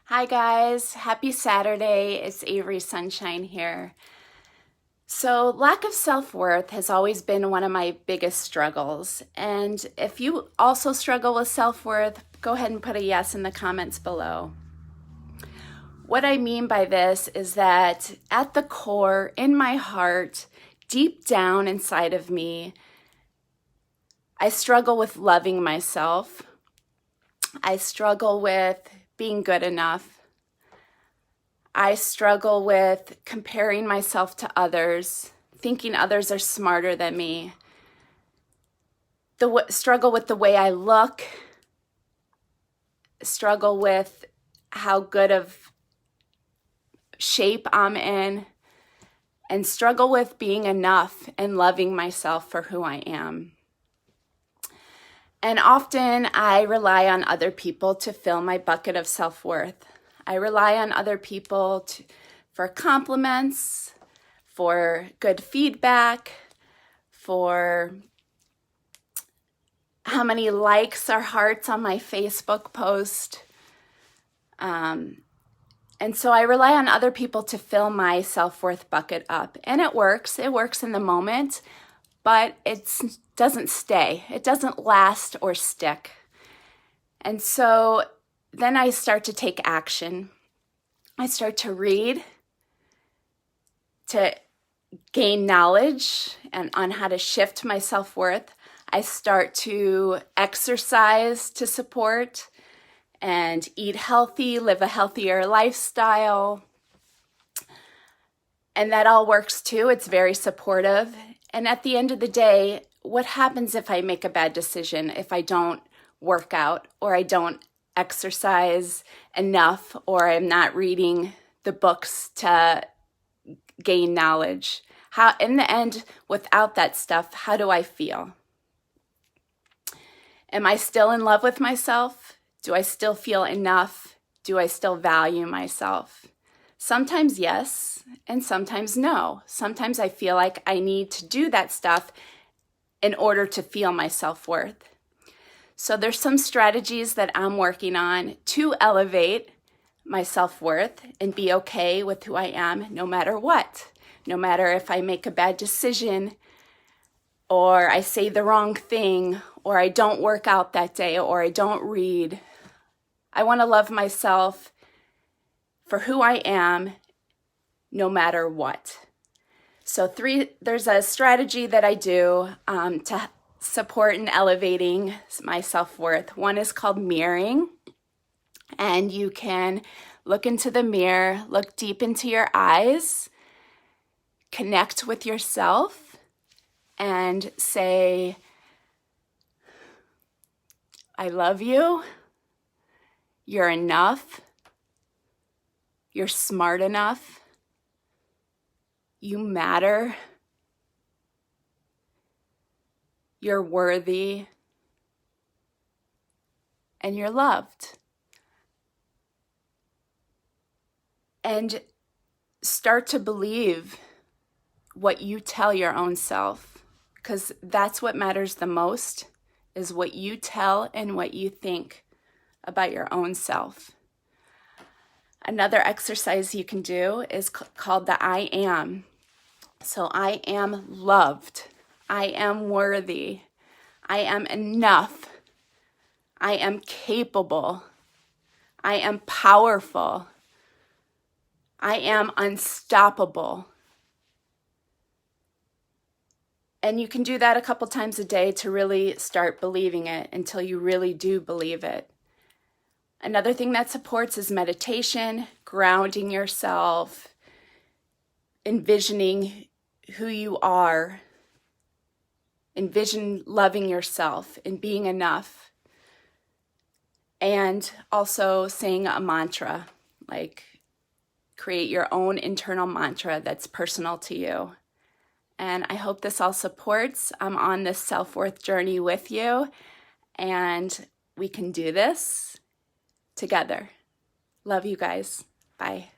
Hi guys, happy Saturday. It's Avery Sunshine here. So, lack of self-worth has always been one of my biggest struggles. And if you also struggle with self-worth, go ahead and put a yes in the comments below. What I mean by this is that at the core, in my heart, deep down inside of me, I struggle with loving myself. I struggle with being good enough. I struggle with comparing myself to others, thinking others are smarter than me. Struggle with the way I look, struggle with how good of shape I'm in, and struggle with being enough and loving myself for who I am. And often I rely on other people to fill my bucket of self-worth. I rely on other people for compliments, for good feedback, for how many likes or hearts on my Facebook post. And so I rely on other people to fill my self-worth bucket up. And it works in the moment, but it doesn't stay. It doesn't last or stick. And so then I start to take action. I start to read, to gain knowledge and on how to shift my self-worth. I start to exercise to support and eat healthy, live a healthier lifestyle. And that all works too. It's very supportive. And at the end of the day, what happens if I make a bad decision, if I don't work out or I don't exercise enough or I'm not reading the books to gain knowledge? How, in the end, without that stuff, how do I feel? Am I still in love with myself? Do I still feel enough? Do I still value myself? Sometimes yes, and sometimes no. Sometimes I feel like I need to do that stuff in order to feel my self-worth. So there's some strategies that I'm working on to elevate my self-worth and be okay with who I am no matter what. No matter if I make a bad decision or I say the wrong thing or I don't work out that day or I don't read. I want to love myself for who I am no matter what. So there's a strategy that I do to support and elevating my self-worth. One is called mirroring, and you can look into the mirror, look deep into your eyes, connect with yourself, and say, I love you, you're enough, you're smart enough, you matter, you're worthy, and you're loved. And start to believe what you tell your own self, because that's what matters the most, is what you tell and what you think about your own self. Another exercise you can do is called the I am. So I am loved. I am worthy. I am enough. I am capable. I am powerful. I am unstoppable. And you can do that a couple times a day to really start believing it until you really do believe it. Another thing that supports is meditation, grounding yourself, envisioning who you are, envision loving yourself and being enough, and also saying a mantra, like create your own internal mantra that's personal to you. And I hope this all supports. I'm on this self-worth journey with you, and we can do this together. Love you guys. Bye.